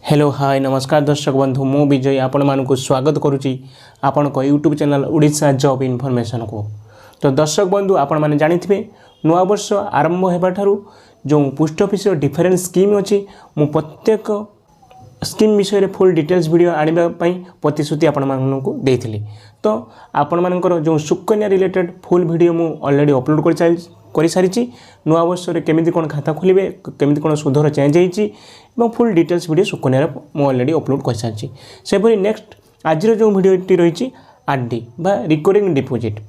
Hello hi नमस्कार दर्शक बंधु मु विजय आपण मानक स्वागत करुच्ची आपण YouTube channel Odisha job information को। तो दर्शक बंधु आपण मैंने जानी नुआ वर्ष आरंभ होगा जो पोस्ट ऑफिस डिफरेंट स्कीम अच्छी मु प्रत्येक स्कीम विषय रे फुल डिटेल्स वीडियो आनिबा पई प्रतिश्रुति आपण मानक देइथिली। तो आपण मानकर जो सुकन्या रिलेटेड फुल वीडियो मु ऑलरेडी अपलोड कर सारी नुआ वर्ष रे केमिति कोन खाता खोलिबे केमिति कोन सुधर चेंज होईची एवं फुल डिटेल्स वीडियो सुकन्या मु ऑलरेडी अपलोड कर सारी। सेपरी नेक्स्ट आज जो वीडियोटी रही आरडी बा रिकरिंग डिपोजिट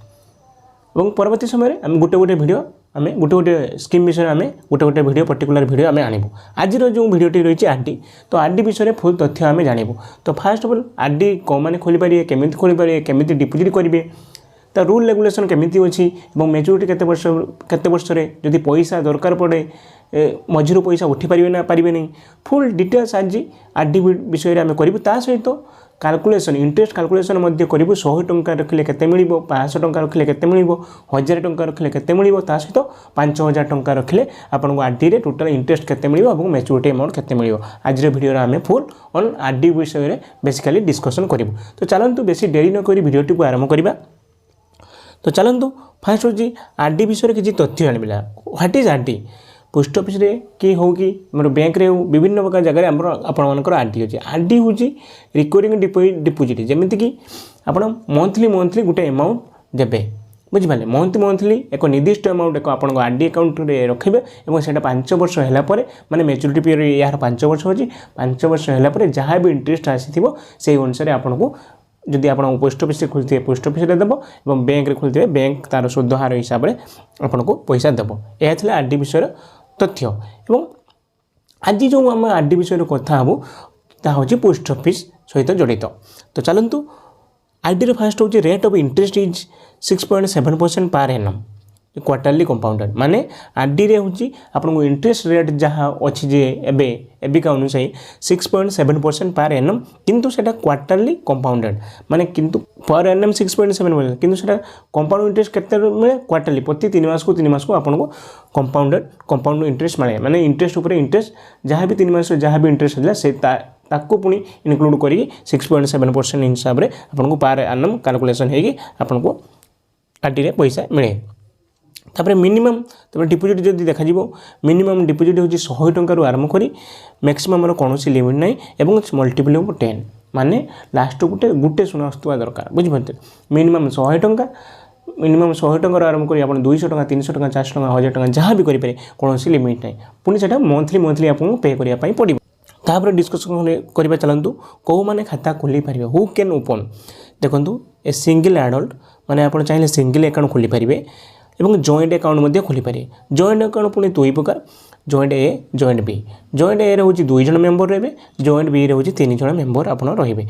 और परवर्ती समय आम गोटे गोटे वीडियो आम गोटे गोटे स्कीम विषय आम गोटे गोटे वीडियो पर्टिकुलर वीडियो आम आणबू। आज जो वीडियोटी रही आरडी तो आरडी विषय फुल तथ्य आम जानबू। तो फास्ट ऑफ ऑल आरडी कौन मैंने खोली पारे केमिति खोली पारे केमिति डिपोजिट करेंगे तो रूल रेगुलेशन केमिति अच्छी और मेच्योरिटी केते वर्ष रे जदि पैसा दरकार पड़े मझिरू पैसा उठी पारे ना पारे नहीं फुल डिटेल्स आज आरडी विषय आम करूँ। ता सहित कैलकुलेशन इंटरेस्ट कैलकुलेशन मध्य करूँ 100 टंका रखिले केते मिलिबो 500 टंका रखिले केते मिलिबो 1000 टंका रखिले केते मिलिबो ता सहित 5000 टंका रखिले आपनको आरडी रे टोटल इंटरेस्ट केते मिलिबो और मैच्योरिटी अमाउंट केते मिलिबो। आज रे वीडियो रे आमे फुल ऑन आरडी विषय रे बेसिकली डिस्कशन करिवो। तो चलंतु बेसी देरी न करी वीडियोटी को आरंभ करिबा। तो चलंतु फास्ट होची आरडी विषय रे किछि तथ्य आनिबिला। What is RD post office रे कि हो कि मोर बैंक रे हो विभिन्न प्रकार जगह हमर आपण मानकर आरडी अछि। आरडी होची रिकरिंग डिपोजिट जेमिति कि आपण मंथली गुटे अमाउंट देबे बुझिपाले मंथली एक निर्दिष्ट अमाउंट एक आपण आरडी अकाउंट रे रखिबे और सेटा 5 वर्ष हैला परे माने मैच्योरिटी पीरियड यार 5 वर्ष होची 5 वर्ष हैला परे जहां भी इंटरेस्ट आसीथिबो सेही अनुसार आपनको जदि आप पोस्ट ऑफिस से खोलते पोस्ट ऑफिस देव और बैंक रे खोलते बैंक तार सुध हार हिसाब से आपको पैसा देव। यह था आरडी विषय तथ्य। एवं आज जो आम आरडी विषय कथा हूँ ताहा हूँ पोस्ट ऑफिस सहित जड़ित। तो चलतु आरडी फास्ट हूँ rate of interest is 6.7% per annum quarterly compounded माने आरडी रे होची आपनको इंटरेस्ट रेट जहाँ अच्छी जे एबिका अनुसार 6.7% पर एनम किंतु सेटा क्वार्टरली कंपाउंडेड माने किंतु पर एनम 6.7% किंतु सेटा कंपाउंड इंटरेस्ट केते मिले क्वार्टरली प्रति 3 मास को आपनको कंपाउंड इंटरेस्ट मिले माने इंटरेस्ट ऊपर इंटरेस्ट जहाँ भी 3 मास जहाँ भी इंटरेस्ट होला से ताको पुणी इनक्लूड करी 6.7% हिसाब रे आपनको पर एनम कैलकुलेशन हेगी आपनको आरडी रे पैसा मिले। तापर मिनिमम डिपोजिट जब देखा मिनिमम डिपोजिट हूँ 100 टंकार आरंभ करी मैक्सिमम कौन लिमिट ना और मल्टीपल 10 माने लास्ट गोटे सुना आसुवा दरकार बुझिपारे मिनिमम 100 टंका मिनिमम 100 टंकार आरंभ करी आप 200 टंका 300 टंका 400 टंका 1000 टंका जहाँ भी करें कौन लिमिट ना पुणी से मंथली आपको पे करने पड़ो। तापर डिस्कसन करवा चलतु कौ मैंने खाता खोली पारे हु कैन ओपन देखो ए सिंगल एडल्ट माने आप चाहिए सिंगल अकाउंट खोली पारे एवं जॉइंट अकाउंट मध्य खोली पारे। जॉइंट अकाउंट पुणी दुई प्रकार joint a joint B. Joint ए रोचे 2 जन मेंबर रे जॉइंट बी रोचे 3 जन मेंबर आप रे।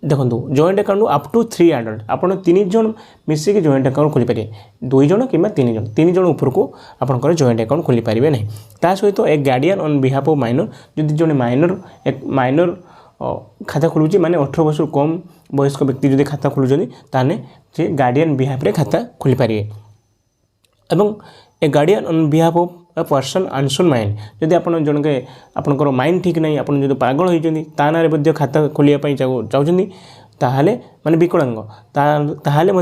देखो joint account up to 3 adult आप 3 जन मिसिक जॉइंट अकाउंट खोली पारे 2 जन कि 3 जन ऊपर को आपंकर जॉइंट अकाउंट खोली पारे ना। ता सहित a guardian on behalf of minor जदि जन माइनर खाता खोलुची माने 18 वर्ष कम वयस्क व्यक्ति जदि खाता खोलुचनी ताने जे गार्डियन बिहाफ रे खाता खोली पारे। एवं a guardian on behalf of a person unsound mind जदि आप जनके आपंकर माइंड ठीक नहीं आप जो पागल होती ताना खाता खोलिया चाहते ताहले माने विकलांग ताहले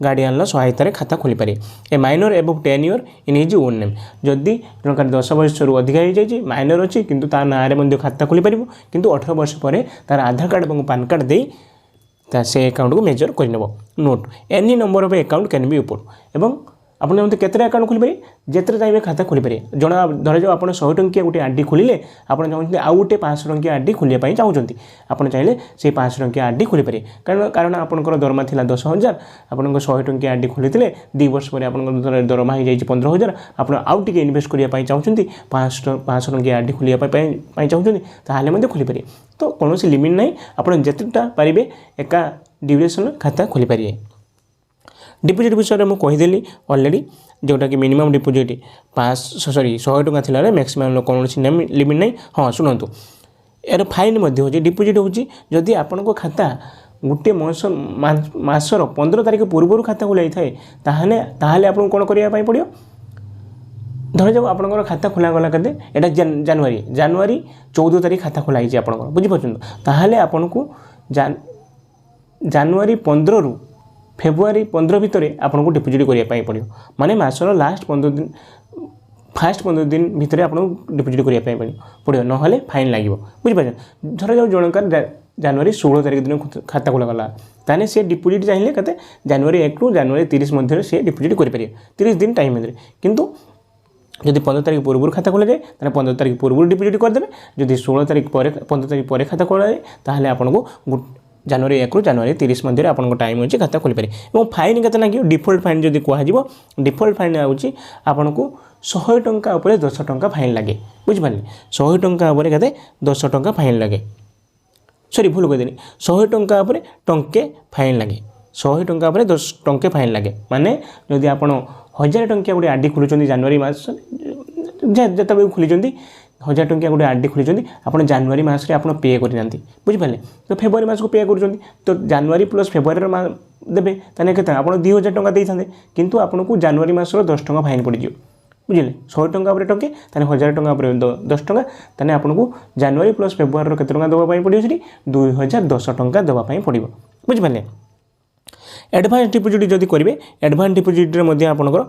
गार्डियन सहायतार खाता खोली पारे। ए minor above 10 year in his own name जदि जनकार 10 वर्ष रु अधिक हो जाए माइनर अच्छी किंतु ता ना खाता खोली पार किंतु 18 वर्ष पर तार आधार कार्ड और पान कार्ड दे से अकाउंट को मेजर कर note any number of account can be open एवं आप केतरे अकाउंट खोली पारे जिते चाहिए खाता खोली पारे। जना धर जाओ आप 100 टंकिया गोटे आरडी खोलिले आप चाहते आउ गोटे 500 टंकिया आरडी खोलिया चाहते आप चाहिए से 500 टंकिया आरडी खोली पारे कारण आपंकर दरमा था 10,000 आप 100 टंकिया आरडी खोली 2 वर्ष पर आप दरमा हो जाए 15,000 आप आउ टे इनवेस्ट करने चाहते 500 टंकिया आरडी खोलिया चाहते खोली पारे। तो कौन लिमिट ना आप जितेटा पारे एका ड्यूरेशन खाता खोली पारे। डिपोजिट विषय में मुझे कहीदेली ऑलरेडी जोटा कि मिनिमम डिपोजिट 100 टंका थी मैक्सिमम कौन लिमिट ना। हाँ शुणु यार फाइन हो डिपोजिट होची जदि आपण खाता गोटे मासर 15 तारिख पूर्व खाता खोल जाए ताहले आपको कौन करने पड़ो धर जाऊ आपंकर खाता खोलागला के जनवरी जनवरी 14 तारीख खाता खोलाई आपंकर बुझीपार ताहले आपन को जनवरी 15 रु फेब्रुआरी 15 भितर आपन को डिपोजिट करने पड़ो माने मासर लास्ट 15 दिन फास्ट 15 दिन भितर आपको डिपोजिट करने पड़ो ना फाइन लगे बुझीपार धर जाऊ जनकार जनवरी 16 तारीख दिन खाता खोलागला ताने से डिपोजिट चाहिए कहते जनवरी 1 रु जनवरी 30 मध्य से डिपोजिट करें 30 दिन टाइम भितर किंतु जदि 15 तारीख पूर्व खाता खोल जाए तो 15 तारीख पूर्व डिपोजिट करदे जदि 16 तारीख पर 15 तारीख पर खाता खोल जाए ताहले आपको जनवरी 1 रु जनवरी 30 मध्य आपको टाइम अच्छे खाता खोल पारे और फाइन के लगे डिफल्ट फाइन जब कह डिफल्ट फाइन आउची आपको 100 टंका उपर 10 टंका फाइन लगे बुझिपारे 100 टंका उपर कहते 10 टंका फाइन लगे सॉरी भूल कहदेनी 100 टंका उपर टंके फाइन लगे 100 टंका उपर 10 टंके फाइन लगे माने जदि आप 1000 टंकिया गोटे आरडी खोलुଛନ୍ତି जनवरी मास जिते खोली 1000 टंकिया गोटे आरडी खोली आप जनवरी मास आप पे करना बुझिपारे तो फेब्रुआरी मास को पे कर तो जनवरी प्लस फेब्रुआरी देवे ताने के आप 2000 टंका दे था किंतु आपको जनवरी मास 10 टंका फाइन पड़ बुझे 100 टंका उपर टंके 1000 टंका उपर 10 टंका ताने आपको जनवरी प्लस फेब्रुआरी के देवाई पड़ो 2010 टंका देवाई पड़ो बुझिपारे एडभांस डिपोजिट जदि करेंगे एडभांस डिपोजिट आपंकर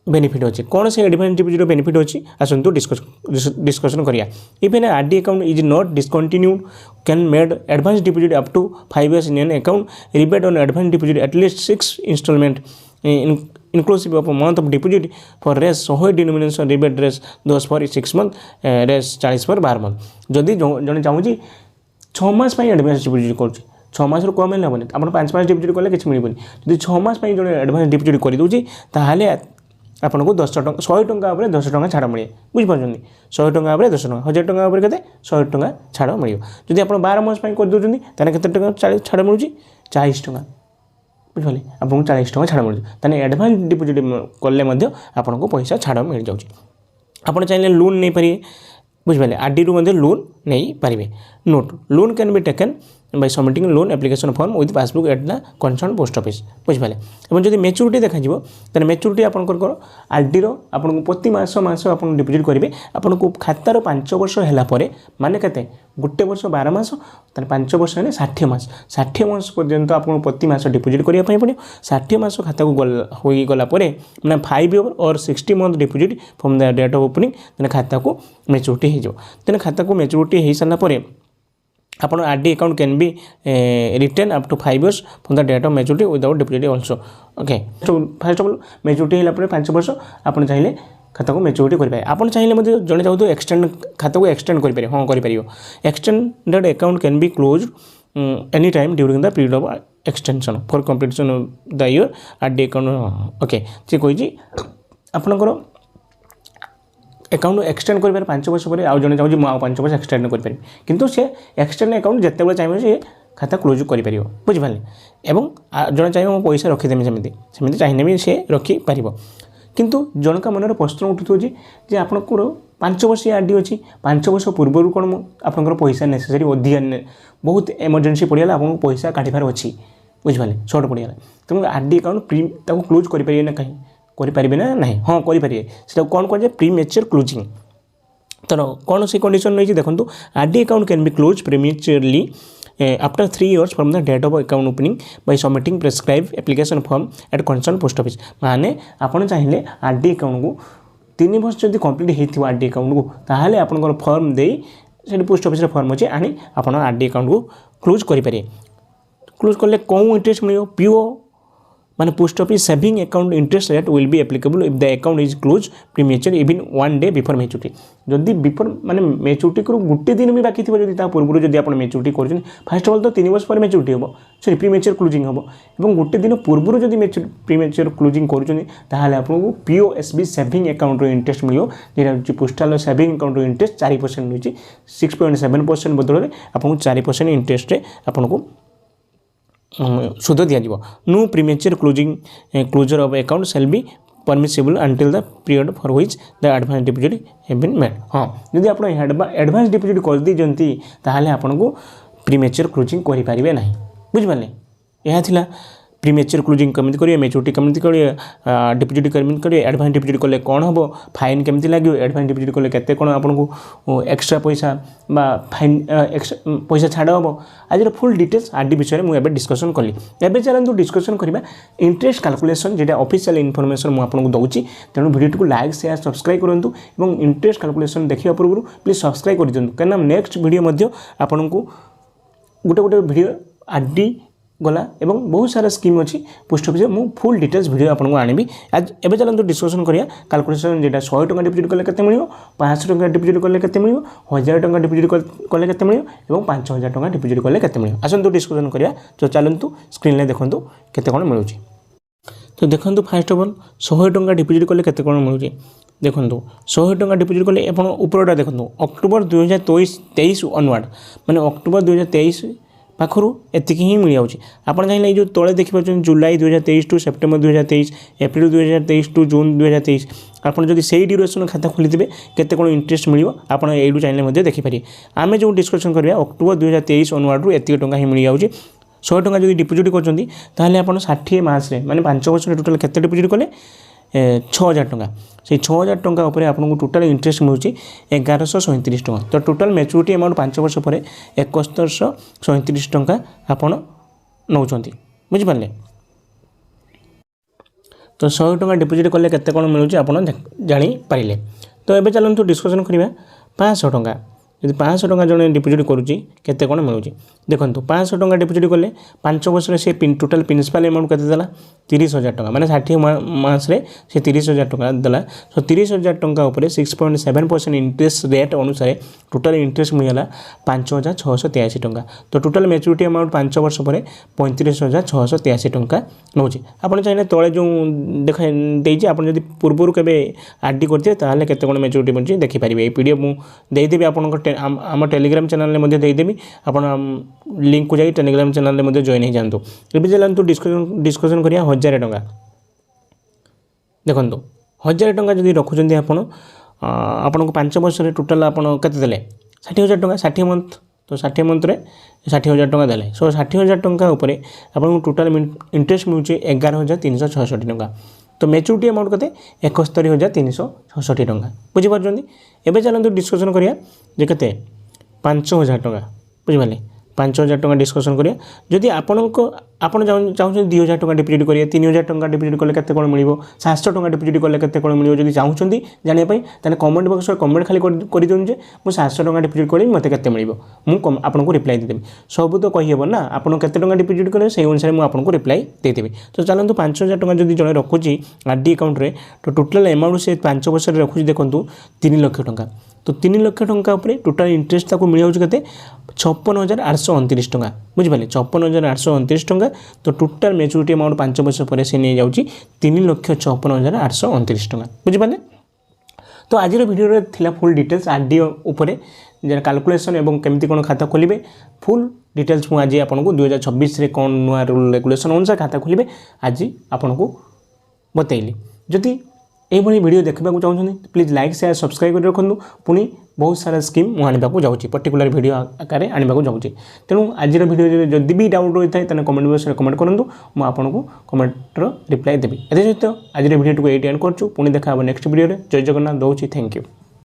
बेनिफिट अच्छे कौन से एडभांस डिपोजिट बेनिफिट अच्छी आसतु डिस्कसन करिया if an RD account is not discontinued can made advance deposit up to 5 years in an account rebate on advance deposit at least 6 instalment inclusive of a month of deposit for रेस 100 denomination rebate रेस 10 for 6 month रेस 40 for 12 month जदि जड़े चाहूँगी 6 मास advance deposit कर 6 मास कम हेल्ले हेनी आप 5 मास deposit कले कि मिलबनी जब 6 मास जो एडभांस डिपोजिट कर दूसरी ताहले आपको 10 टंका 100 टंका 10 टंका छाड़ मिले बुझिपार 100 टंका 10 टंका 1000 टंका के 100 टंका छाड़ मिले जब आप 12 मास कर दूसरी ताहले केते टंका छाड़ मिलूँ 40 टंका बुझे आपको 40 टंका छाड़ मिलूँ ताने एडभांस डिपोजिट कले आपको पैसा छाड़ मिल जाऊँगी आप चाहिए लोन नहीं पारे बुझिपारे आरडी रु लोन नहीं पारे note loan can be taken by submitting loan application form with passbook at the concerned post office बुझिपारे और जब मेच्योरिटी देखा तो मेच्योरिटी आपंकर आरडी आपको प्रति मास आप डिपोजिट करेंगे आपको खातार 5 वर्ष है माने केते गोटे वर्ष 12 मास 5 वर्ष है 60 मास 60 मास पर्यंत आपको प्रति मास डिपोजिट करने पड़ो 60 मास खाता को हो गला मैंने 5 year और 60 month deposit from the date of opening तेना खाता को मेच्योरिटी हो खाता को मेच्योरिटी हो सारापर आप RD account can be retain up to 5 years from the date of maturity without deposit also okay first of all maturity होगा 5 वर्ष आप चाहिए खाता को मेच्योरिटी करेंगे आप चाहिए जड़े चाहूँ एक्सटेंड खाता को एक्सटेंड करें हाँ कर extended account can be close any time during the period of extension for completion of the year RD account okay सी कही आपंकर अकाउंट एक्सटेंड कर 5 वर्ष पर आउ जड़े चाहूँ मुझे 5 वर्ष एक्सटेंड करें किंतु से एक्सटेंड अकाउंट जिते चाहिए से खाता क्लोज कर बुझिपारे एवं जड़े चाहिए मो पैसा रखीदेमी सेमती चाहिए भी सी रखिपार किंतु जनका मन प्रश्न उठुथो जे आपंकर 5 वर्ष आरडी अच्छी 5 वर्ष पूर्व कौन आपंकर पैसा नेसेसरी अधिक बहुत इमरजेंसी पड़गला आपको पैसा काटिबार अच्छी बुझिपारे सर्ट पड़गला तेणु आरडी अकाउंट प्री क्लोज करेंगे ना कहीं करें ना नहीं हाँ करेंगे से कौन कह प्रीमेच्योर क्लोजिंग तो कौन से कंडीशन नहीं देखो RD account can be close prematurely after 3 years from the date of account opening by submitting prescribe application form at concern post office माने आपन चाहिए आरडी अकाउंट को 3 वर्ष जब कंप्लीट होती आरडी अकाउंट को ताहले आपन फॉर्म दे से पोस्ट ऑफिस फॉर्म अच्छे आनी आप आरडी अकाउंट को क्लोज करेंगे क्लोज कले कौन इंटरेस्ट मिले पीओ माने post office saving account interest rate will be applicable if the account is close premature even 1 day before maturity जदि बिफोर माने मेच्योरिटी को गोटे दिन भी बाकी थी जदि पूर्व जदि आप मेच्योरिटी कर फास्ट ऑफ ऑल तो 3 वर्ष पर मेच्योरिटी हम सॉरी प्रीमेच्योर क्लोजिंग हम और गोटे दिन पूर्व जदि प्रीमेच्योर क्लोजिंग कर आपको पीओएसबी सेविंग अकाउंट इंटरेस्ट मिले जो पोस्टाल सेविंग अकाउंट इंटरेस्ट 4% मिली 6.7% बदल आपको 4% इंटरेस्ट आपको सुध दिज्व no premature closure of account shall be permissible until the period for which the advance deposit have been made हाँ जदि आप एडवांस डिपोजिट कर देते ताहले आपको प्रीमेच्योर क्लोजिंग करें ना बुझिपारे यह थिला प्रीमेच्योर क्लोजिंग केମିତି करिए मैच्योरिटी केମିତି करिए डिपोजिट केମିତି करिए एडवांस डिपोजिट कले कौन हम फाइन केମିତି लगे एडवांस डिपोजिट कले केते कौन आपको एक्स्ट्रा पैसा बा फाइन पैसा छाड़ हम आज फुल डिटेल्स आरडी विषय मुझे डिस्कसन कली एवं चलते डिस्कसन करवा इंटरेस्ट कैलकुलेशन जेटा ऑफिशियल इनफॉरमेशन मुझे आपको दूसरी तेणु वीडियो को लाइक शेयर सब्सक्राइब करूँ और इंटरेस्ट कैलकुलेशन देखा पूर्व प्लीज सब्सक्राइब कर दिखाँ कहीं नेक्स्ट वीडियो आपन को गोटे गोटे वीडियो आरडी गला एवं बहुत सारा स्कीम अच्छी पोस्ट ऑफिस मु फुल डिटेल्स वीडियो आपको आनी आज एवं चलते डिस्कसन करिया कैलकुलेशन जेटा 100 टका डिपोजिट कले केते मिलियो 500 टका डिपोजिट कले केते मिलियो 1000 टका डिपोजिट कले केते मिलियो एवं 5000 टका डिपोजिट कले केते मिलियो आसंतु डिस्कसन करिया तो चलंतु स्क्रीन ले देखंतु केते कोन मिलुची तो देखंतु फर्स्ट ऑफ ऑल 100 टका डिपोजिट कले केते कोन मिलुची देखंतु 100 टका डिपोजिट कले आपण ऊपरटा देखंतु अक्टोबर 2023 ऑनवर्ड माने अक्टोबर 2023 पाखर एतिक ही मिल जाऊँगी आपड़ चाहिए जो तले देखिए July 2023 to September 2023 April 2023 to June 2023 आपड़ जब से ड्यूरेसन खाता खोली केते कौन इंटरेस्ट मिल आप यू चाहिए देखिपारे आम जो डिस्कसन करिया अक्टोबर 2023 ऑनवर्ड एतिक टंका ही मिल जाऊँगी 100 टका जब डिपोजिट कर 60 मासरे माने 5 वर्ष टोटाल केते डिपोजिट कले 6000 टंका से 6000 टंका उपर आपको टोटाल इंटरेस्ट मिलूँ 1137 टंका तो टोटाल मैच्योरिटी अमाउंट 5 वर्ष पर 7137 टंका आपड़ नौ बुझिपारे तो 100 टंका डिपोजिट कले केते कौन मिलूँ आप जापारे तो ये चलते डिस्कसन करवा 500 टंका यदि 500 टंका जड़े डिपोजिट करुँची केते कौन मिलूँ देखो 500 टंका डिपोजिट कले 5 वर्ष से टोटाल प्रिंसिपल अमाउंट केते देला 30,000 टंका माने 60 मासरे से 30,000 टंका देला तो 30,000 टंका ऊपर 6.7% इंटरेस्ट रेट अनुसार टोटाल इंटरेस्ट मिलला 5,683 टंका तो टोटाल मैच्योरिटी अमाउंट 5 वर्ष पर 35,683 टंका नौ आप चाहिए तले जो देखा देजी आप पूर्व के आरडी करते ताहले केते कोन मैच्योरिटी बन देखिपारे ये पीडीएफ मुदेदेवी आप आम टेलीग्राम चैनल में देदेवी आप लिंक को जाए टेलीग्राम चैनल में जॉइन हो जातु ये चलते डिस्कसन करिया 1000 टंका देखो 1000 टंका जब रखुच्च आपन को 5 वर्ष टोटाल आपते देले 60,000 टंका 60 मंथ तो 60 मंथरे 60,000 टंका देले सो 60,000 टंका उपर आपन टोटाल इंटरेस्ट मिलूँ 11,366 टंका तो मैच्योरिटी अमाउंट केते 71,366 टंका बुझीपार एवं चलते डिस्कसन करिया जे केते 5,000 टंका बुझिपारे 5,000 टंका डिस्कसन करिया जदि आपन चाहूँ 2,000 टंका डिपोजिट करिए 3,000 टंका डिपोजिट कले केते कोन मिलिबो 700 टंका डिपोजिट कले केते कोन मिलिबो जदि चाहूँ जानिया पई ताने कमेंट बॉक्स में कमेंट खाली कर दिउन जे मु 700 टंका डिपोजिट करी मते केते मिलिबो मु आपन को रिप्लाई देदेबी सब तो कहि हेबो ना आपन केते टंका डिपोजिट करे सेही अनुसार मु आपन को रिप्लाई देदेबी तो चलंतु 5,000 टंका जदि जणे रखुची आरडी अकाउंट रे तो टोटल अमाउंट से 5 वर्ष रे रखुची देखंतु 3 लाख टंका तो 3 लाख टंका उपर टोटाल इंटरेस्ट ताको मिल जाउछ केते 56,829 टंका बुझिपारे 56,829 टंका तो टोटाल मैच्योरिटी अमाउंट 5 वर्ष पर से नहीं जाउची 3,56,829 टंका बुझिपारे तो आज वीडियो थिला फुल डिटेल्स आरडी उपरे जरा कैलकुलेशन एवं केमती कोन खाता खोलिबे फुल डिटेल्स मु आज आपनको 2026 रे कोन नुआ रूल रेगुलेशन अनुसार खाता खोलिबे आज आपनको बतैली जदि यही वीडियो देखा चाहूँ प्लीज लाइक शेयर सब्सक्राइब कर रखुँ पुणी बहुत सारा स्कीम मुझे आने जाऊँगी पर्टिकुलर वीडियो आकार आने जाऊँगी तेणु आज वीडियो जदि भी डाउट रही है तो कमेंट बॉक्स में कमेंट करूँ मुझे आपको कमेंटर रिप्लाई देवी ए सहित आज वीडियो को ये एंड करूँ पुणी देखा नेक्स्ट वीडियो जय जगन्नाथ दूसरी थैंक यू।